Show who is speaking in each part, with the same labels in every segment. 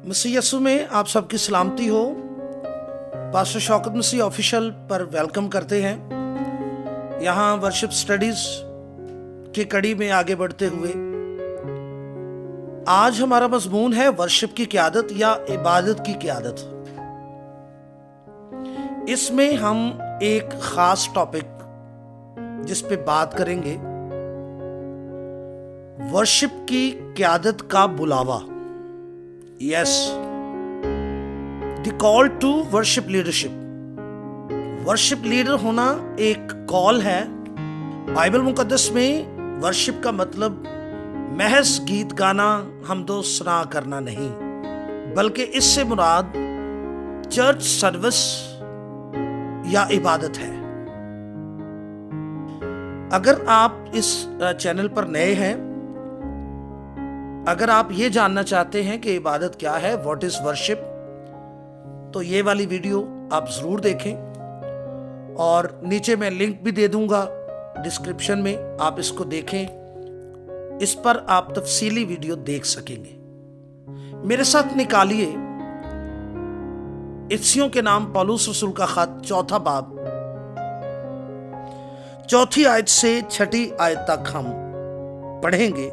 Speaker 1: मसीह यस्सु में आप सबकी सलामती हो। पास्टर शौकत मसीह ऑफिशियल पर वेलकम करते हैं। यहाँ वर्शिप स्टडीज की कड़ी में आगे बढ़ते हुए आज हमारा मजमून है वर्शिप की क़यादत या इबादत की क़यादत। इसमें हम एक खास टॉपिक जिस पे बात करेंगे, वर्शिप की क़यादत का बुलावा। Yes, the call to worship leadership. Worship leader होना एक कॉल है। बाइबल मुकद्दस में वर्शिप का मतलब महज गीत गाना, हमदो सना करना नहीं, बल्कि इससे मुराद चर्च सर्विस या इबादत है। अगर आप इस चैनल पर नए हैं, अगर आप ये जानना चाहते हैं कि इबादत क्या है, व्हाट इज वर्शिप, तो ये वाली वीडियो आप जरूर देखें और नीचे मैं लिंक भी दे दूंगा डिस्क्रिप्शन में, आप इसको देखें। इस पर आप तफसीली वीडियो देख सकेंगे। मेरे साथ निकालिए इफिसियों के नाम पौलुस रसूल का खत 4 बाब 4 आयत से 6 आयत तक हम पढ़ेंगे।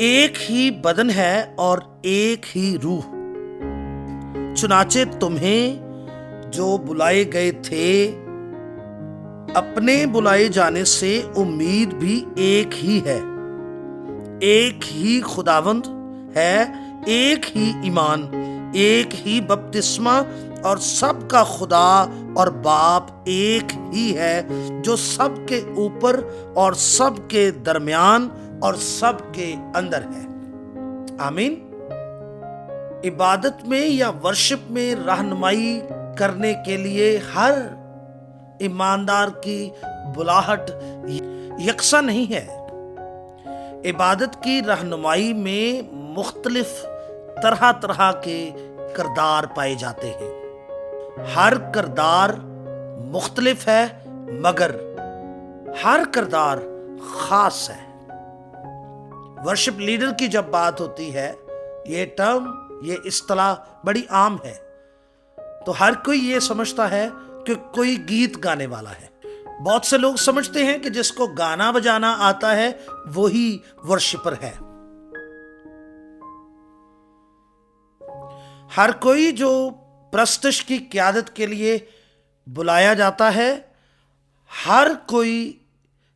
Speaker 1: एक ही बदन है और एक ही रूह, चुनाचे तुम्हें जो बुलाए गए थे अपने बुलाए जाने से उम्मीद भी एक ही है। एक ही खुदावंद है, एक ही ईमान, एक ही बपतिस्मा और सबका खुदा और बाप एक ही है, जो सबके ऊपर और सबके दरमियान और सबके अंदर है। आमीन। इबादत में या वर्शिप में रहनुमाई करने के लिए हर ईमानदार की बुलाहट यकसा नहीं है। इबादत की रहनुमाई में मुख्तलिफ तरह तरह के किरदार पाए जाते हैं। हर किरदार मुख्तलिफ है, मगर हर किरदार खास है। वर्शिप लीडर की जब बात होती है, ये टर्म, ये इस्तिलाह बड़ी आम है, तो हर कोई ये समझता है कि कोई गीत गाने वाला है। बहुत से लोग समझते हैं कि जिसको गाना बजाना आता है वही वर्शिपर है। हर कोई जो प्रस्तुत की क़यादत के लिए बुलाया जाता है, हर कोई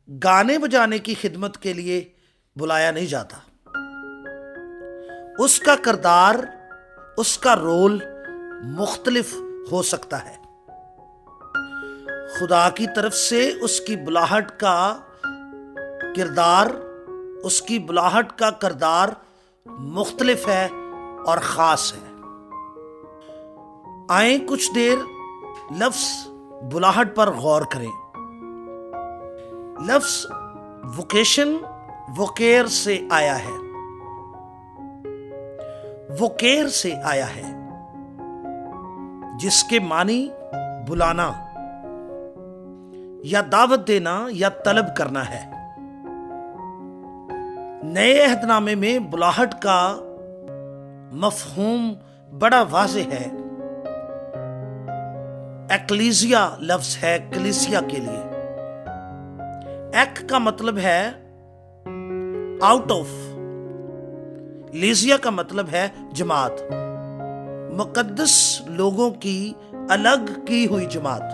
Speaker 1: गाने बजाने की खिदमत के लिए बुलाया नहीं जाता। उसका किरदार, उसका रोल मुख्तलिफ हो सकता है। खुदा की तरफ से उसकी बुलाहट का किरदार, उसकी बुलाहट का किरदार मुख्तलिफ है और खास है। आए कुछ देर लफ्ज बुलाहट पर गौर करें। लफ्ज वोकेशन वोकेर से आया है। वोकेर से आया है, जिसके मानी बुलाना या दावत देना या तलब करना है। नए अहदनामे में बुलाहट का मफहूम बड़ा वाज़ेह है। एक्लीसिया लफ्ज है कलीसिया के लिए। एक का मतलब है आउट ऑफ, लीजिया का मतलब है जमात, मुकद्दस लोगों की अलग की हुई जमात।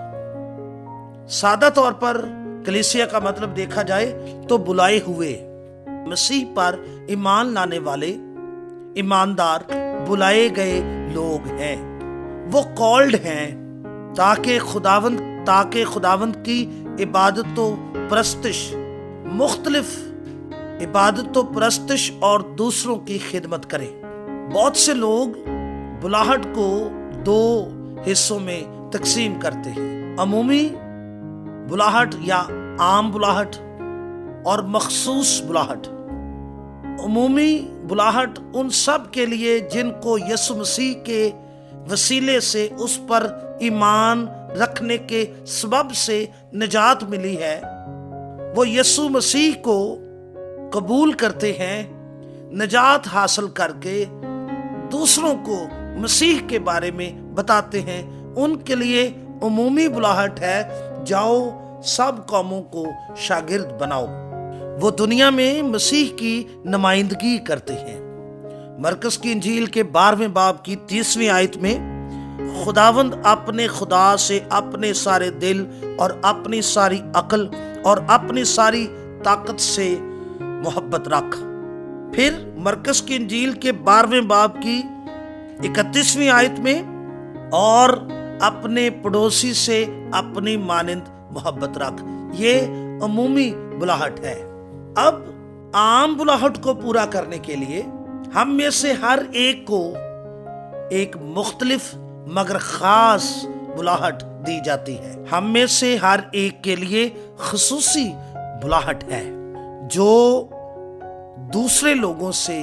Speaker 1: सादा तौर पर कलीसिया का मतलब देखा जाए तो बुलाए हुए, मसीह पर ईमान लाने वाले ईमानदार बुलाए गए लोग हैं। वो कॉल्ड हैं ताकि खुदावंद की इबादतों परस्तिश, मुख्तलिफ इबादतों परस्तिश और दूसरों की खिदमत करें। बहुत से लोग बुलाहट को 2 हिस्सों में तकसीम करते हैं, अमूमी बुलाहट या आम बुलाहट और मखसूस बुलाहट। अमूमी बुलाहट उन सब के लिए जिनको यीशु मसीह के वसीले से उस पर ईमान रखने के सबब से निजात मिली है। वो यीशु मसीह को कबूल करते हैं, निजात हासिल करके دوسروں کو مسیح کے بارے میں بتاتے ہیں، ان کے لیے عمومی بلاہٹ ہے، جاؤ سب قوموں کو شاگرد بناؤ۔ وہ دنیا میں مسیح کی نمائندگی کرتے ہیں۔ مرکز کی انجیل کے 12ویں باب کی 30ویں آیت میں خداوند اپنے خدا سے اپنے سارے دل اور اپنی ساری عقل اور اپنی ساری طاقت سے محبت رکھ۔ پھر مرکز کی انجیل کے 12ویں باب کی 31ویں آیت میں اور اپنے پڑوسی سے اپنی مانند محبت رکھ۔ یہ عمومی بلاہٹ ہے۔ اب عام بلاہٹ کو پورا کرنے کے لیے ہم میں سے ہر ایک کو ایک مختلف مگر خاص بلاہٹ دی جاتی ہے۔ ہم میں سے ہر ایک کے لیے خصوصی بلاہٹ ہے جو دوسرے لوگوں سے،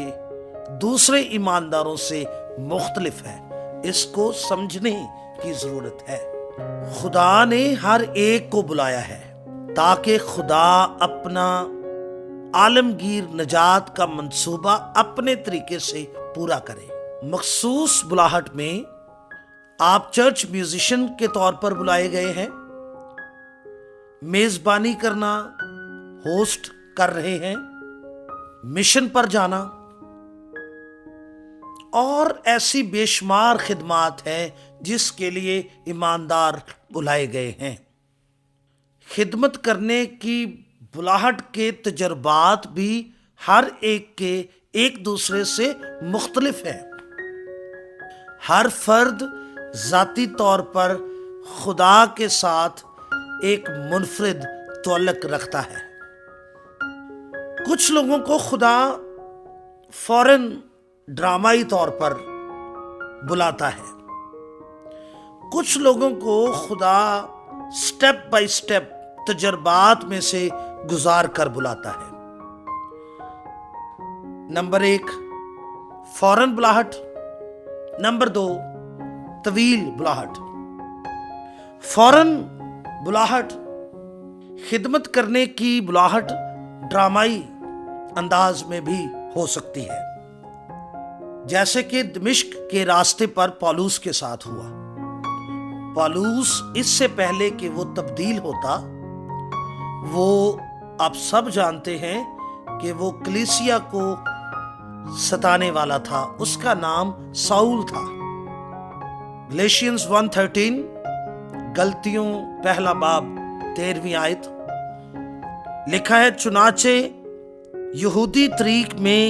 Speaker 1: دوسرے ایمانداروں سے مختلف ہے۔ اس کو سمجھنے کی ضرورت ہے۔ خدا نے ہر ایک کو بلایا ہے تاکہ خدا اپنا عالمگیر نجات کا منصوبہ اپنے طریقے سے پورا کرے۔ مخصوص بلاہٹ میں آپ چرچ میوزیشن کے طور پر بلائے گئے ہیں، میزبانی کرنا، ہوسٹ کر رہے ہیں، مشن پر جانا اور ایسی بے شمار خدمات ہیں جس کے لیے ایماندار بلائے گئے ہیں۔ خدمت کرنے کی بلاہٹ کے تجربات بھی ہر ایک کے ایک دوسرے سے مختلف ہیں۔ ہر فرد ذاتی طور پر خدا کے ساتھ ایک منفرد تعلق رکھتا ہے۔ کچھ لوگوں کو خدا فوراً ڈرامائی طور پر بلاتا ہے، کچھ لوگوں کو خدا سٹیپ بائی سٹیپ تجربات میں سے گزار کر بلاتا ہے۔ نمبر 1 فوراً بلاہٹ، نمبر 2 طویل بلاہٹ۔ فوراً بلاہٹ خدمت کرنے کی بلاہٹ ڈرامائی انداز میں بھی ہو سکتی ہے، جیسے کہ دمشق کے راستے پر پولوس کے ساتھ ہوا۔ پولوس اس سے پہلے کہ وہ تبدیل ہوتا، وہ آپ سب جانتے ہیں کہ وہ کلیسیا کو ستانے والا تھا، اس کا نام ساؤل تھا۔ گلیشینز 1:13، غلطیوں پہلا باب 13ویں آیت لکھا ہے، چنانچہ یہودی طریق میں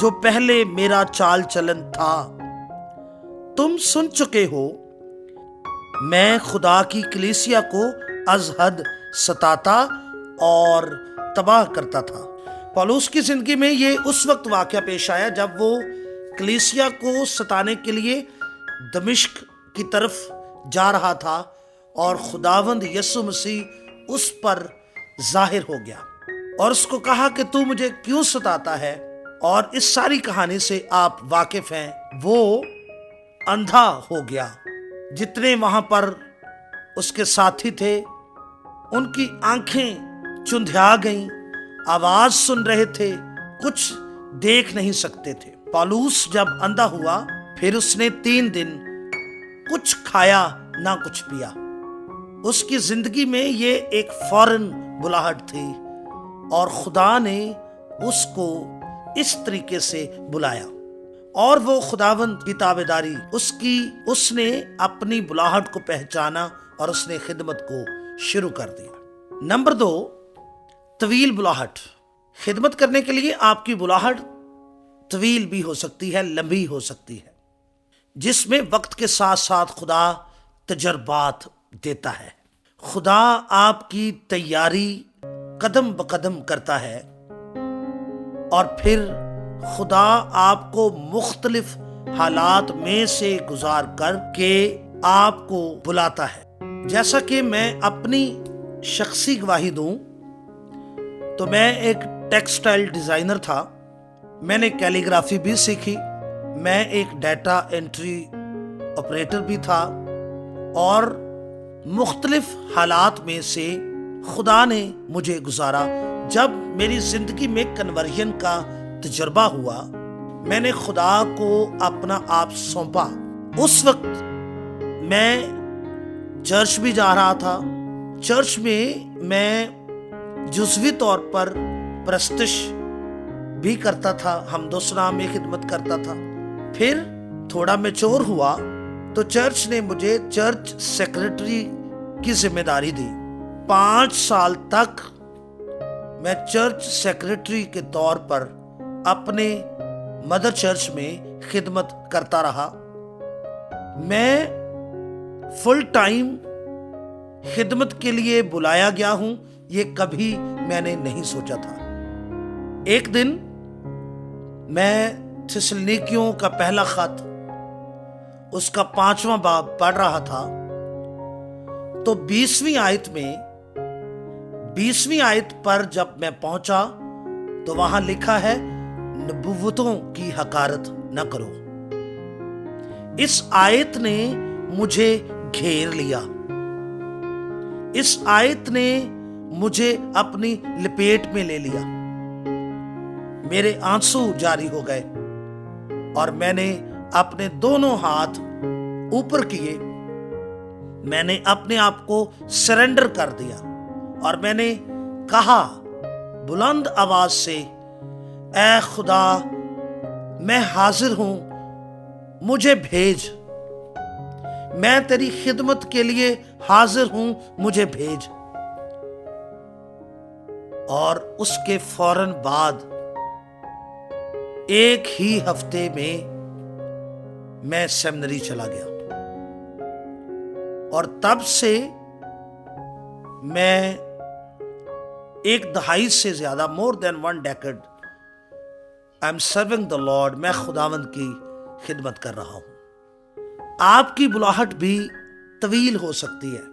Speaker 1: جو پہلے میرا چال چلن تھا تم سن چکے ہو، میں خدا کی کلیسیا کو از حد ستاتا اور تباہ کرتا تھا۔ پولوس کی زندگی میں یہ اس وقت واقعہ پیش آیا جب وہ کلیسیا کو ستانے کے لیے دمشق کی طرف جا رہا تھا اور خداوند یسوع مسیح اس پر ظاہر ہو گیا اور اس کو کہا کہ تو مجھے کیوں ستاتا ہے، اور اس ساری کہانی سے آپ واقف ہیں۔ وہ اندھا ہو گیا، جتنے وہاں پر اس کے ساتھی تھے ان کی آنکھیں چندھیا گئیں، آواز سن رہے تھے، کچھ دیکھ نہیں سکتے تھے۔ پولوس جب اندھا ہوا پھر اس نے 3 دن کچھ کھایا نہ کچھ پیا۔ اس کی زندگی میں یہ ایک فوراً بلاہٹ تھی اور خدا نے اس کو اس طریقے سے بلایا اور وہ خداوند کی تابعداری اس نے اپنی بلاہٹ کو پہچانا اور اس نے خدمت کو شروع کر دیا۔ نمبر 2 طویل بلاہٹ۔ خدمت کرنے کے لیے آپ کی بلاہٹ طویل بھی ہو سکتی ہے، لمبی ہو سکتی ہے، جس میں وقت کے ساتھ ساتھ خدا تجربات دیتا ہے۔ خدا آپ کی تیاری قدم بقدم کرتا ہے اور پھر خدا آپ کو مختلف حالات میں سے گزار کر کے آپ کو بلاتا ہے۔ جیسا کہ میں اپنی شخصی گواہی دوں تو میں ایک ٹیکسٹائل ڈیزائنر تھا، میں نے کیلیگرافی بھی سیکھی، میں ایک ڈیٹا انٹری آپریٹر بھی تھا، اور مختلف حالات میں سے خدا نے مجھے گزارا۔ جب میری زندگی میں کنورژن کا تجربہ ہوا، میں نے خدا کو اپنا آپ سونپا، اس وقت میں چرچ بھی جا رہا تھا. چرچ میں میں جزوی طور پر پرستش بھی کرتا تھا، حمد و ثنا میں خدمت کرتا تھا. پھر تھوڑا میچور ہوا تو چرچ نے مجھے چرچ سیکرٹری کی ذمہ داری دی. 5 سال تک میں چرچ سیکرٹری کے طور پر اپنے مدر چرچ میں خدمت کرتا رہا. میں فل ٹائم خدمت کے لیے بلایا گیا ہوں، یہ کبھی میں نے نہیں سوچا تھا. ایک دن میں تھسلنیکیوں کا پہلا خط، اس کا 5واں باب پڑھ رہا تھا تو 20ویں آیت پر جب میں پہنچا تو وہاں لکھا ہے نبوتوں کی حقارت نہ کرو. اس آیت نے مجھے گھیر لیا، اس آیت نے مجھے اپنی لپیٹ میں لے لیا. میرے آنسو جاری ہو گئے اور میں نے اپنے دونوں ہاتھ اوپر کیے. میں نے اپنے آپ کو سرنڈر کر دیا اور میں نے کہا بلند آواز سے، اے خدا میں حاضر ہوں، مجھے بھیج، میں تیری خدمت کے لیے حاضر ہوں، مجھے بھیج. اور اس کے فوراً بعد ایک ہی ہفتے میں سیمنری چلا گیا اور تب سے میں 1 دہائی سے زیادہ more than 1 decade I am serving the Lord. میں خداوند کی خدمت کر رہا ہوں. آپ کی بلاہٹ بھی طویل ہو سکتی ہے،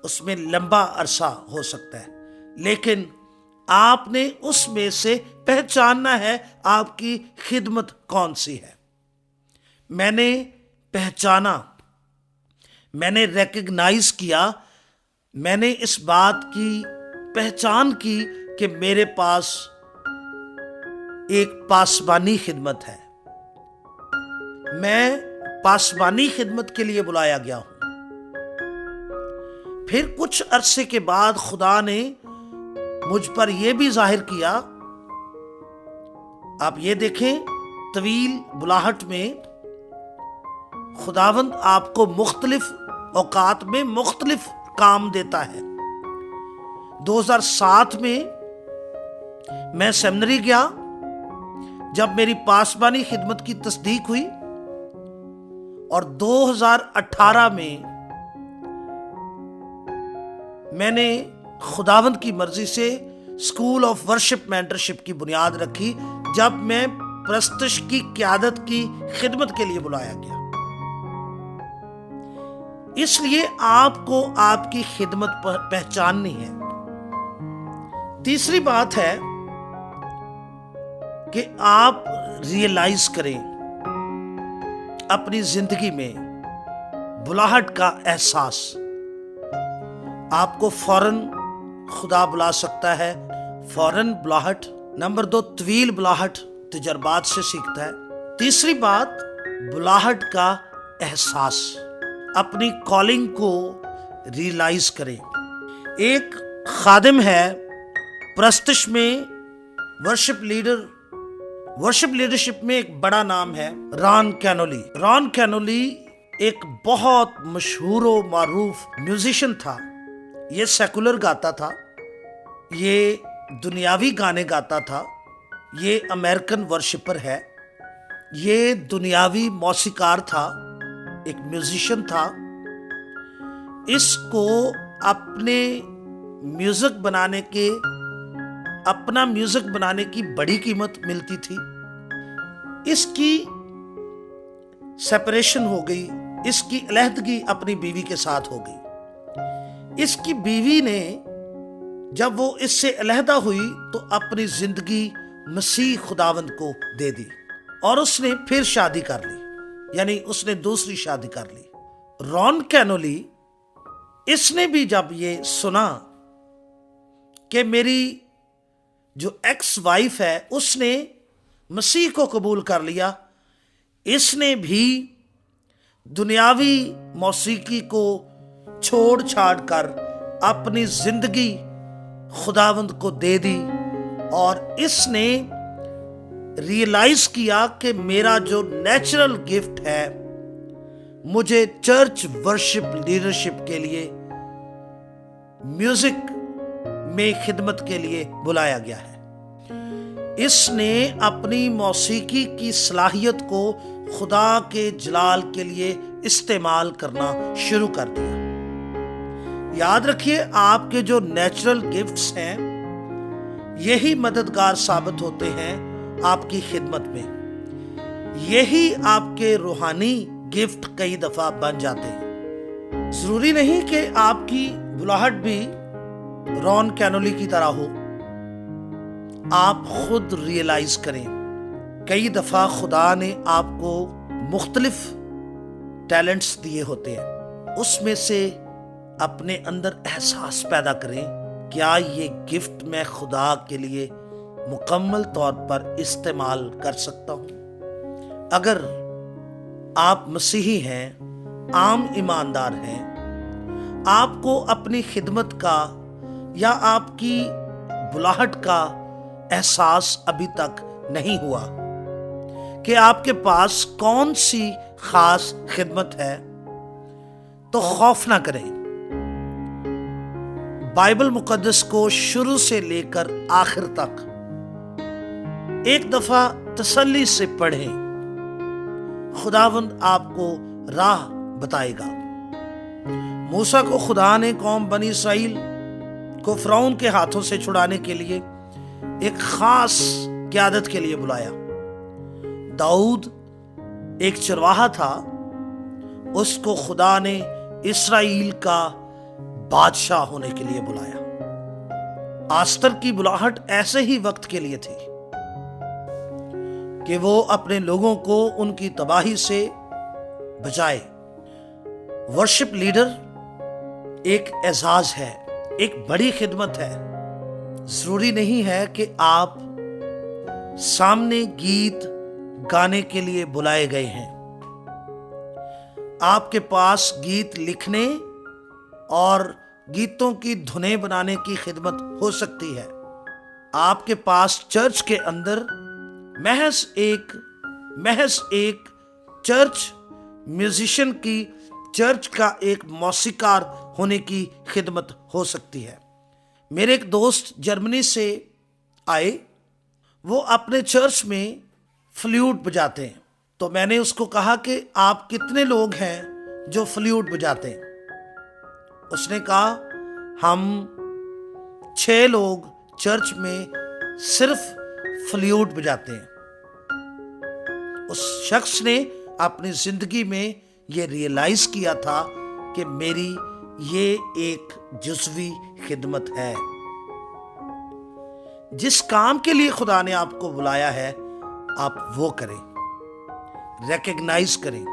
Speaker 1: اس میں لمبا عرصہ ہو سکتا ہے، لیکن آپ نے اس میں سے پہچاننا ہے آپ کی خدمت کون سی ہے. میں نے پہچانا، میں نے ریکگنائز کیا، میں نے اس بات کی پہچان کی کہ میرے پاس ایک پاسبانی خدمت ہے، میں پاسبانی خدمت کے لیے بلایا گیا ہوں. پھر کچھ عرصے کے بعد خدا نے مجھ پر یہ بھی ظاہر کیا. آپ یہ دیکھیں، طویل بلاہٹ میں خداوند آپ کو مختلف اوقات میں مختلف کام دیتا ہے. 2007 میں سیمنری گیا جب میری پاسبانی خدمت کی تصدیق ہوئی، اور 2018 میں نے خداوند کی مرضی سے اسکول آف ورشپ مینٹرشپ کی بنیاد رکھی جب میں پرستش کی قیادت کی خدمت کے لیے بلایا گیا. اس لیے آپ کو آپ کی خدمت پہچاننی ہے. تیسری بات ہے کہ آپ ریئلائز کریں اپنی زندگی میں بلاہٹ کا احساس. آپ کو فوراً خدا بلا سکتا ہے، فوراً بلاہٹ. نمبر 2، طویل بلاہٹ تجربات سے سیکھتا ہے. تیسری بات، بلاہٹ کا احساس. اپنی کالنگ کو ریئلائز کریں. ایک خادم ہے پرستش میں، ورشپ لیڈرشپ میں ایک بڑا نام ہے ران کینولی. ران کینولی ایک بہت مشہور و معروف میوزیشین تھا. یہ سیکولر گاتا تھا، یہ دنیاوی گانے گاتا تھا، یہ امریکن ورشپر ہے، یہ دنیاوی موسیقار تھا، ایک میوزیشین تھا. اس کو اپنا میوزک بنانے کی بڑی قیمت ملتی تھی. اس کی سیپریشن ہو گئی، اس کی علیحدگی اپنی بیوی کے ساتھ ہو گئی. اس کی بیوی نے جب وہ اس سے علیحدہ ہوئی تو اپنی زندگی مسیح خداوند کو دے دی اور اس نے پھر شادی کر لی، یعنی اس نے دوسری شادی کر لی. ران کینولی، اس نے بھی جب یہ سنا کہ میری جو ایکس وائف ہے اس نے मसीह को कबूल कर लिया, इसने भी दुनियावी मौसीकी को छोड़ छाड़ कर अपनी जिंदगी खुदावंद को दे दी और इसने रियलाइज किया कि मेरा जो नेचुरल गिफ्ट है, मुझे चर्च वर्शिप लीडरशिप के लिए, म्यूजिक में खिदमत के लिए बुलाया गया है। इसने अपनी मौसीकी की सलाहियत को खुदा के जलाल के लिए इस्तेमाल करना शुरू कर दिया। याद रखिए, आपके जो नेचुरल गिफ्ट्स हैं, यही मददगार साबित होते हैं आपकी खिदमत में। यही आपके रूहानी गिफ्ट कई दफा बन जाते हैं। जरूरी नहीं कि आपकी बुलाहट भी रॉन कैनोली की तरह हो। आप खुद रियलाइज करें, कई दफा खुदा ने आपको मुख्तलिफ टैलेंट्स दिए होते हैं, उसमें से अपने अंदर एहसास पैदा करें, क्या ये गिफ्ट मैं खुदा के लिए मुकम्मल तौर पर इस्तेमाल कर सकता हूं। अगर आप मसीही हैं, आम ईमानदार हैं, आपको अपनी खिदमत का या आपकी बुलाहट का एहसास अभी तक नहीं हुआ कि आपके पास कौन सी खास खिदमत है, तो खौफ ना करें। बाइबल मुकद्दस को शुरू से लेकर आखिर तक एक दफा तसल्ली से पढ़ें, खुदावंद आपको राह बताएगा। मूसा को खुदा ने कौम बनी इसराइल को फिरौन के हाथों से छुड़ाने के लिए एक खास क़यादत के लिए बुलाया। दाऊद एक चरवाहा था, उसको खुदा ने इसराइल का बादशाह होने के लिए बुलाया। आस्तर की बुलाहट ऐसे ही वक्त के लिए थी कि वो अपने लोगों को उनकी तबाही से बचाए। वर्शिप लीडर एक एजाज है, एक बड़ी खिदमत है। जरूरी नहीं है कि आप सामने गीत गाने के लिए बुलाए गए हैं। आपके पास गीत लिखने और गीतों की धुनें बनाने की खिदमत हो सकती है। आपके पास चर्च के अंदर महज एक चर्च म्यूजिशियन की, चर्च का एक मौसीकार होने की खिदमत हो सकती है। मेरे एक दोस्त जर्मनी से आए, वो अपने चर्च में फ्लूट बजाते हैं। तो मैंने उसको कहा कि आप कितने लोग हैं जो फ्लूट बजाते हैं? उसने कहा, हम 6 लोग चर्च में सिर्फ फ्लूट बजाते हैं। उस शख्स ने अपनी जिंदगी में ये रियलाइज किया था कि मेरी ये एक जुज़वी खिदमत है। जिस काम के लिए खुदा ने आपको बुलाया है, आप वो करें, रिकॉग्नाइज करें,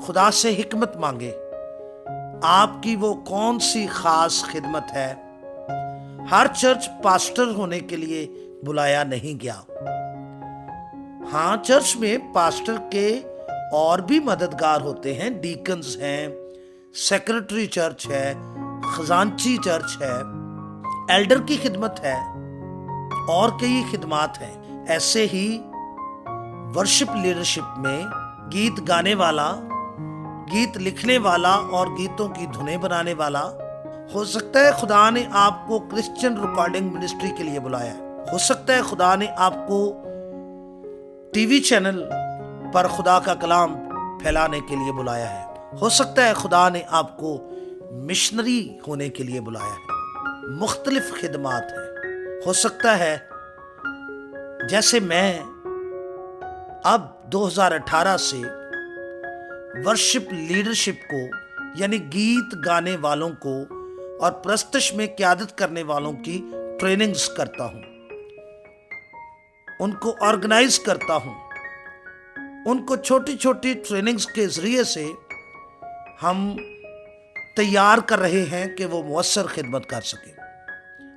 Speaker 1: खुदा से हिकमत मांगे। आपकी वो कौन सी खास खिदमत है? हर चर्च पास्टर होने के लिए बुलाया नहीं गया। हाँ, चर्च में पास्टर के और भी मददगार होते हैं, डीकन्स हैं, सेक्रेटरी चर्च है, खजांची चर्च है, एल्डर की खिदमत है और कई खिदमात हैं। ऐसे ही वर्शिप लीडरशिप में गीत गाने वाला, गीत लिखने वाला और गीतों की धुनें बनाने वाला। हो सकता है खुदा ने आपको क्रिश्चियन रिकॉर्डिंग मिनिस्ट्री के लिए बुलाया है। हो सकता है खुदा ने आपको टीवी चैनल पर खुदा का कलाम फैलाने के लिए बुलाया है। हो सकता है खुदा ने आपको मिशनरी होने के लिए बुलाया है। मुख्तलिफ खिदमात हैं। हो सकता है जैसे मैं अब 2018 से वर्शिप लीडरशिप को, यानी गीत गाने वालों को और प्रस्तुति में क़यादत करने वालों की ट्रेनिंग्स करता हूं, उनको ऑर्गेनाइज करता हूं। उनको छोटी छोटी ट्रेनिंग्स के जरिए से हम तैयार कर रहे हैं कि वो मुअस्सर खिदमत कर सकें।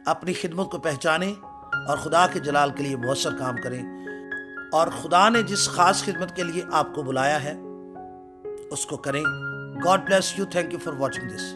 Speaker 1: अपनी खिदमत को पहचानें اور خدا کے جلال کے لیے مؤثر کام کریں، اور خدا نے جس خاص خدمت کے لیے آپ کو بلایا ہے اس کو کریں۔ God bless you, thank you for watching this.